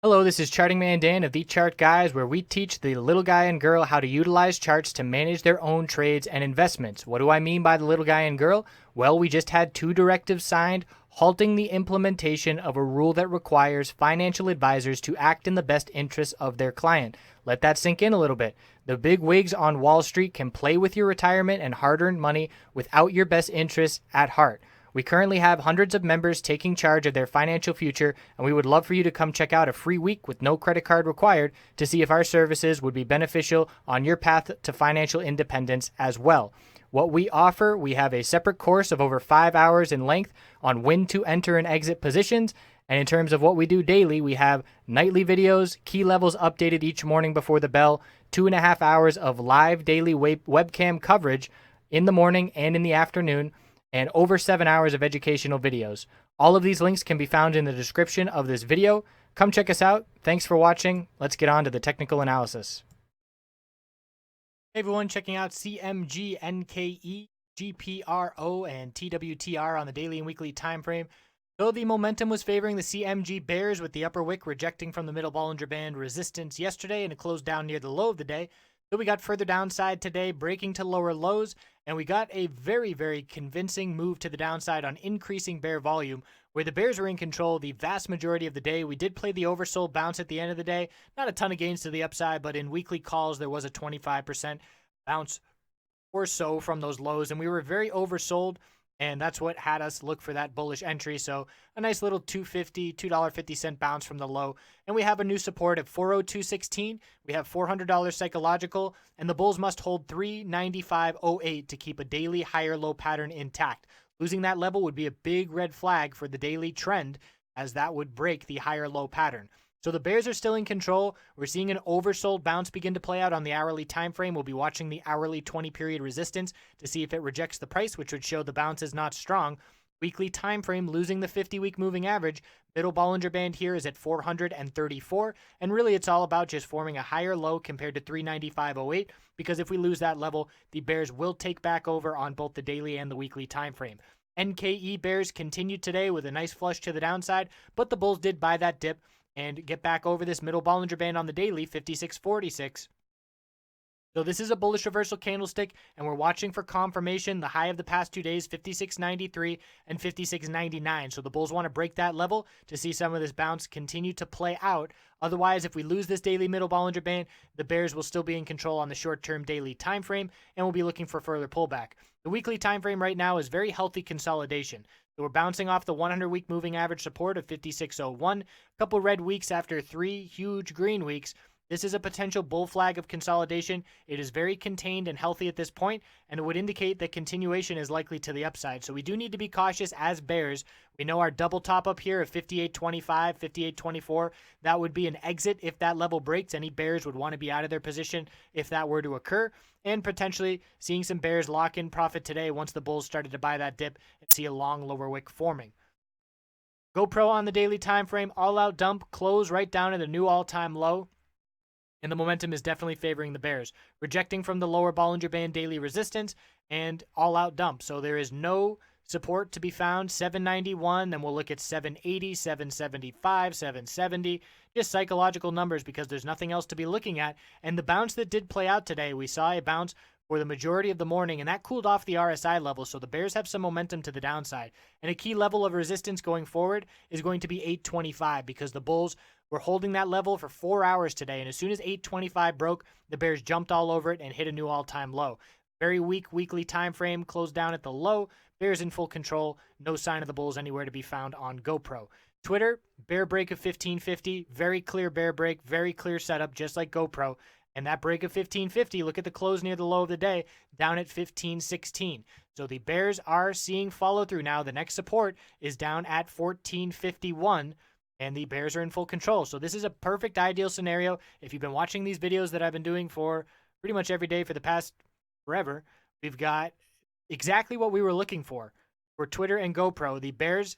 Hello, this is Charting Man Dan of TheChartGuys, where we teach the little guy and girl how to utilize charts to manage their own trades and investments. What do I mean by the little guy and girl? Well, we just had two directives signed halting the implementation of a rule that requires financial advisors to act in the best interests of their client. Let that sink in a little bit. The big wigs on Wall Street can play with your retirement and hard-earned money without your best interests at heart. We currently have hundreds of members taking charge of their financial future, and we would love for you to come check out a free week with no credit card required to see if our services would be beneficial on your path to financial independence as well. What we offer, we have a separate course of over 5 hours in length on when to enter and exit positions. And in terms of what we do daily, we have nightly videos, key levels updated each morning before the bell, 2.5 hours of live daily webcam coverage in the morning and in the afternoon, and over 7 hours of educational videos. All of these links can be found in the description of this video. Come check us out. Thanks for watching. Let's get on to the technical analysis. Hey everyone, checking out CMG NKE GPRO and TWTR on the daily and weekly time frame. Though the momentum was favoring the CMG bears with the upper wick rejecting from the middle Bollinger Band resistance yesterday and it closed down near the low of the day, so we got further downside today, breaking to lower lows, and we got a very, very convincing move to the downside on increasing bear volume, where the bears were in control the vast majority of the day. We did play the oversold bounce at the end of the day. Not a ton of gains to the upside, but in weekly calls, there was a 25% bounce or so from those lows, and we were very oversold. And that's what had us look for that bullish entry. So a nice little $2.50 bounce from the low. And we have a new support at 402.16. We have $400 psychological. And the bulls must hold 395.08 to keep a daily higher low pattern intact. Losing that level would be a big red flag for the daily trend, as that would break the higher low pattern. So the bears are still in control. We're seeing an oversold bounce begin to play out on the hourly time frame. We'll be watching the hourly 20-period resistance to see if it rejects the price, which would show the bounce is not strong. Weekly time frame losing the 50-week moving average. Middle Bollinger Band here is at 434, and really it's all about just forming a higher low compared to 395.08, because if we lose that level, the bears will take back over on both the daily and the weekly time frame. NKE bears continued today with a nice flush to the downside, but the bulls did buy that dip and get back over this middle Bollinger Band on the daily, 56.46. So this is a bullish reversal candlestick, and we're watching for confirmation. The high of the past 2 days, 56.93 and 56.99. So the bulls want to break that level to see some of this bounce continue to play out. Otherwise, if we lose this daily middle Bollinger Band, the bears will still be in control on the short-term daily time frame, and we'll be looking for further pullback. The weekly time frame right now is very healthy consolidation. So we're bouncing off the 100-week moving average support of 56.01. A couple red weeks after 3 huge green weeks. This is a potential bull flag of consolidation. It is very contained and healthy at this point, and it would indicate that continuation is likely to the upside. So we do need to be cautious as bears. We know our double top up here of 58.25, 58.24. That would be an exit if that level breaks. Any bears would want to be out of their position if that were to occur, and potentially seeing some bears lock in profit today once the bulls started to buy that dip and see a long lower wick forming. GoPro on the daily time frame, all out dump, close right down at a new all-time low. And the momentum is definitely favoring the bears, rejecting from the lower Bollinger Band daily resistance and all-out dump. So there is no support to be found. 791, then we'll look at 780, 775, 770. Just psychological numbers because there's nothing else to be looking at. And the bounce that did play out today, we saw a bounce for the majority of the morning, and that cooled off the RSI level, so the bears have some momentum to the downside. And a key level of resistance going forward is going to be 825 because the bulls were holding that level for 4 hours today, and as soon as 825 broke, the bears jumped all over it and hit a new all-time low. Very weak weekly time frame, closed down at the low. Bears in full control. No sign of the bulls anywhere to be found on GoPro. Twitter, bear break of 1550. Very clear bear break, very clear setup, just like GoPro. And that break of 1550, look at the close near the low of the day, down at 1516. So the bears are seeing follow through now. The next support is down at 1451. And the bears are in full control. So this is a perfect ideal scenario. If you've been watching these videos that I've been doing for pretty much every day for the past forever, we've got exactly what we were looking for Twitter and GoPro. The bears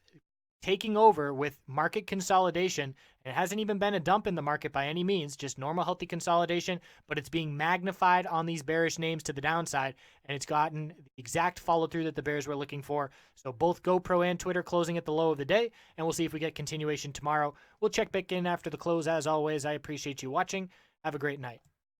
taking over with market consolidation. It hasn't even been a dump in the market by any means, just normal healthy consolidation, but it's being magnified on these bearish names to the downside, and it's gotten the exact follow through that the bears were looking for. So both GoPro and Twitter closing at the low of the day, and we'll see if we get continuation tomorrow. We'll check back in after the close as always. I appreciate you watching. Have a great night.